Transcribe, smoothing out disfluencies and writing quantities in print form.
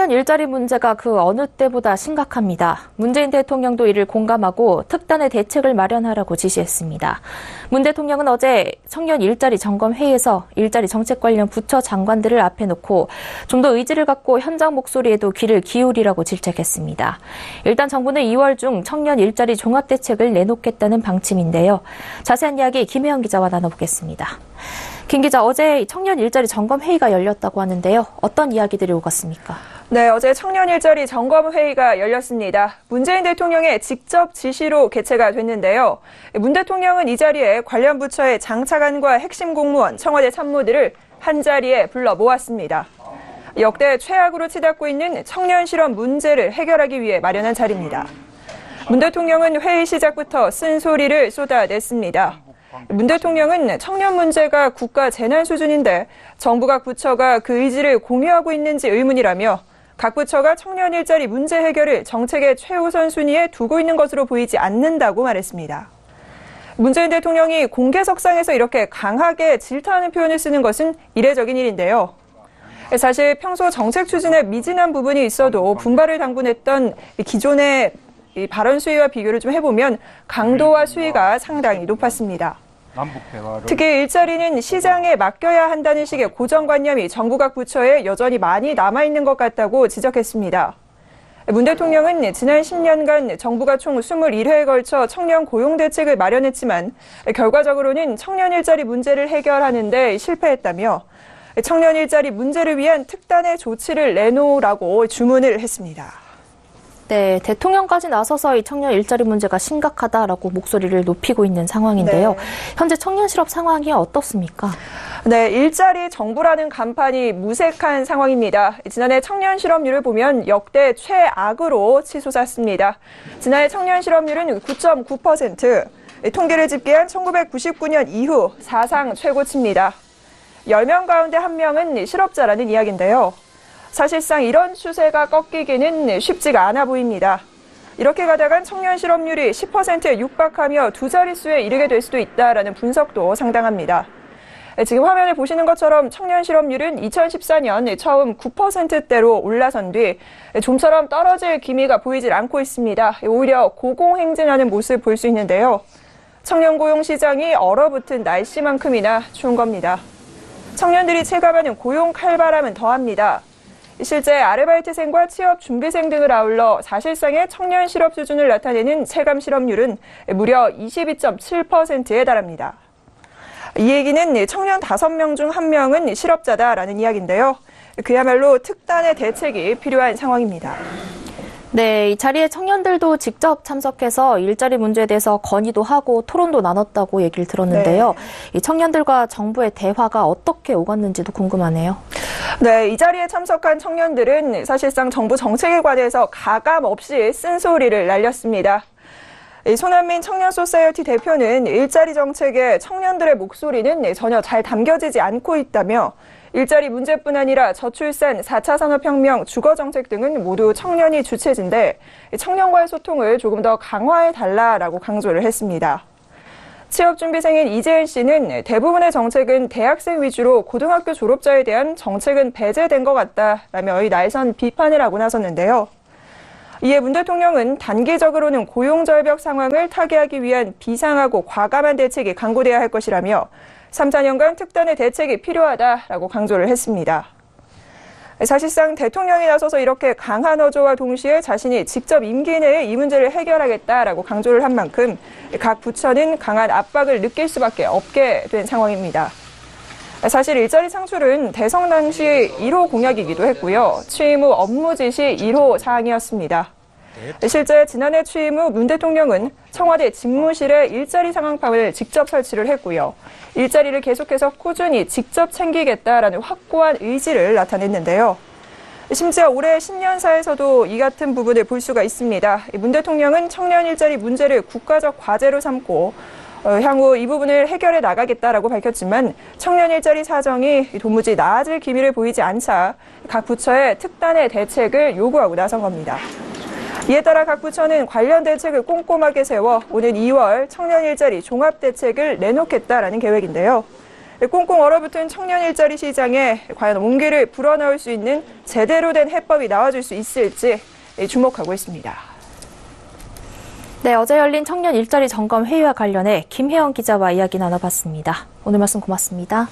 청년 일자리 문제가 그 어느 때보다 심각합니다. 문재인 대통령도 이를 공감하고 특단의 대책을 마련하라고 지시했습니다. 문 대통령은 어제 청년 일자리 점검 회의에서 일자리 정책 관련 부처 장관들을 앞에 놓고 좀 더 의지를 갖고 현장 목소리에도 귀를 기울이라고 질책했습니다. 일단 정부는 2월 중 청년 일자리 종합 대책을 내놓겠다는 방침인데요. 자세한 이야기 김혜영 기자와 나눠보겠습니다. 김 기자, 어제 청년 일자리 점검 회의가 열렸다고 하는데요. 어떤 이야기들이 오갔습니까? 네, 어제 청년 일자리 점검 회의가 열렸습니다. 문재인 대통령의 직접 지시로 개최가 됐는데요. 문 대통령은 이 자리에 관련 부처의 장차관과 핵심 공무원, 청와대 참모들을 한자리에 불러 모았습니다. 역대 최악으로 치닫고 있는 청년 실업 문제를 해결하기 위해 마련한 자리입니다. 문 대통령은 회의 시작부터 쓴소리를 쏟아냈습니다. 문 대통령은 청년 문제가 국가 재난 수준인데 정부 각 부처가 그 의지를 공유하고 있는지 의문이라며 각 부처가 청년 일자리 문제 해결을 정책의 최우선 순위에 두고 있는 것으로 보이지 않는다고 말했습니다. 문재인 대통령이 공개석상에서 이렇게 강하게 질타하는 표현을 쓰는 것은 이례적인 일인데요. 사실 평소 정책 추진에 미진한 부분이 있어도 분발을 당분했던 기존의 발언 수위와 비교를 좀 해보면 강도와 수위가 상당히 높았습니다. 특히 일자리는 시장에 맡겨야 한다는 식의 고정관념이 정부 각 부처에 여전히 많이 남아있는 것 같다고 지적했습니다. 문 대통령은 지난 10년간 정부가 총 21회에 걸쳐 청년 고용 대책을 마련했지만 결과적으로는 청년 일자리 문제를 해결하는 데 실패했다며 청년 일자리 문제를 위한 특단의 조치를 내놓으라고 주문을 했습니다. 네, 대통령까지 나서서 이 청년 일자리 문제가 심각하다라고 목소리를 높이고 있는 상황인데요. 네. 현재 청년 실업 상황이 어떻습니까? 네, 일자리 정부라는 간판이 무색한 상황입니다. 지난해 청년 실업률을 보면 역대 최악으로 치솟았습니다. 지난해 청년 실업률은 9.9%, 통계를 집계한 1999년 이후 사상 최고치입니다. 10명 가운데 1명은 실업자라는 이야기인데요. 사실상 이런 추세가 꺾이기는 쉽지가 않아 보입니다. 이렇게 가다간 청년 실업률이 10%에 육박하며 두 자릿수에 이르게 될 수도 있다라는 분석도 상당합니다. 지금 화면을 보시는 것처럼 청년 실업률은 2014년 처음 9%대로 올라선 뒤 좀처럼 떨어질 기미가 보이질 않고 있습니다. 오히려 고공행진하는 모습 볼 수 있는데요. 청년 고용 시장이 얼어붙은 날씨만큼이나 추운 겁니다. 청년들이 체감하는 고용 칼바람은 더합니다. 실제 아르바이트생과 취업 준비생 등을 아울러 사실상의 청년 실업 수준을 나타내는 체감 실업률은 무려 22.7%에 달합니다. 이 얘기는 청년 5명 중 1명은 실업자다라는 이야기인데요. 그야말로 특단의 대책이 필요한 상황입니다. 네, 이 자리에 청년들도 직접 참석해서 일자리 문제에 대해서 건의도 하고 토론도 나눴다고 얘기를 들었는데요. 네. 이 청년들과 정부의 대화가 어떻게 오갔는지도 궁금하네요. 네, 이 자리에 참석한 청년들은 사실상 정부 정책에 관해서 가감 없이 쓴소리를 날렸습니다. 손한민 청년 소사이어티 대표는 일자리 정책에 청년들의 목소리는 전혀 잘 담겨지지 않고 있다며 일자리 문제뿐 아니라 저출산, 4차 산업혁명, 주거정책 등은 모두 청년이 주체진데 청년과의 소통을 조금 더 강화해달라라고 강조를 했습니다. 취업준비생인 이재은 씨는 대부분의 정책은 대학생 위주로 고등학교 졸업자에 대한 정책은 배제된 것 같다라며 이 날선 비판을 하고 나섰는데요. 이에 문 대통령은 단기적으로는 고용절벽 상황을 타개하기 위한 비상하고 과감한 대책이 강구돼야 할 것이라며 3, 4년간 특단의 대책이 필요하다라고 강조를 했습니다. 사실상 대통령이 나서서 이렇게 강한 어조와 동시에 자신이 직접 임기 내에 이 문제를 해결하겠다라고 강조를 한 만큼 각 부처는 강한 압박을 느낄 수밖에 없게 된 상황입니다. 사실 일자리 창출은 대선 당시 1호 공약이기도 했고요. 취임 후 업무 지시 1호 사항이었습니다. 실제 지난해 취임 후 문 대통령은 청와대 집무실에 일자리 상황판을 직접 설치를 했고요. 일자리를 계속해서 꾸준히 직접 챙기겠다라는 확고한 의지를 나타냈는데요. 심지어 올해 신년사에서도 이 같은 부분을 볼 수가 있습니다. 문 대통령은 청년 일자리 문제를 국가적 과제로 삼고 향후 이 부분을 해결해 나가겠다라고 밝혔지만 청년 일자리 사정이 도무지 나아질 기미를 보이지 않자 각 부처에 특단의 대책을 요구하고 나선 겁니다. 이에 따라 각 부처는 관련 대책을 꼼꼼하게 세워 오는 2월 청년 일자리 종합대책을 내놓겠다라는 계획인데요. 꽁꽁 얼어붙은 청년 일자리 시장에 과연 온기를 불어넣을 수 있는 제대로 된 해법이 나와줄 수 있을지 주목하고 있습니다. 네, 어제 열린 청년 일자리 점검 회의와 관련해 김혜영 기자와 이야기 나눠봤습니다. 오늘 말씀 고맙습니다.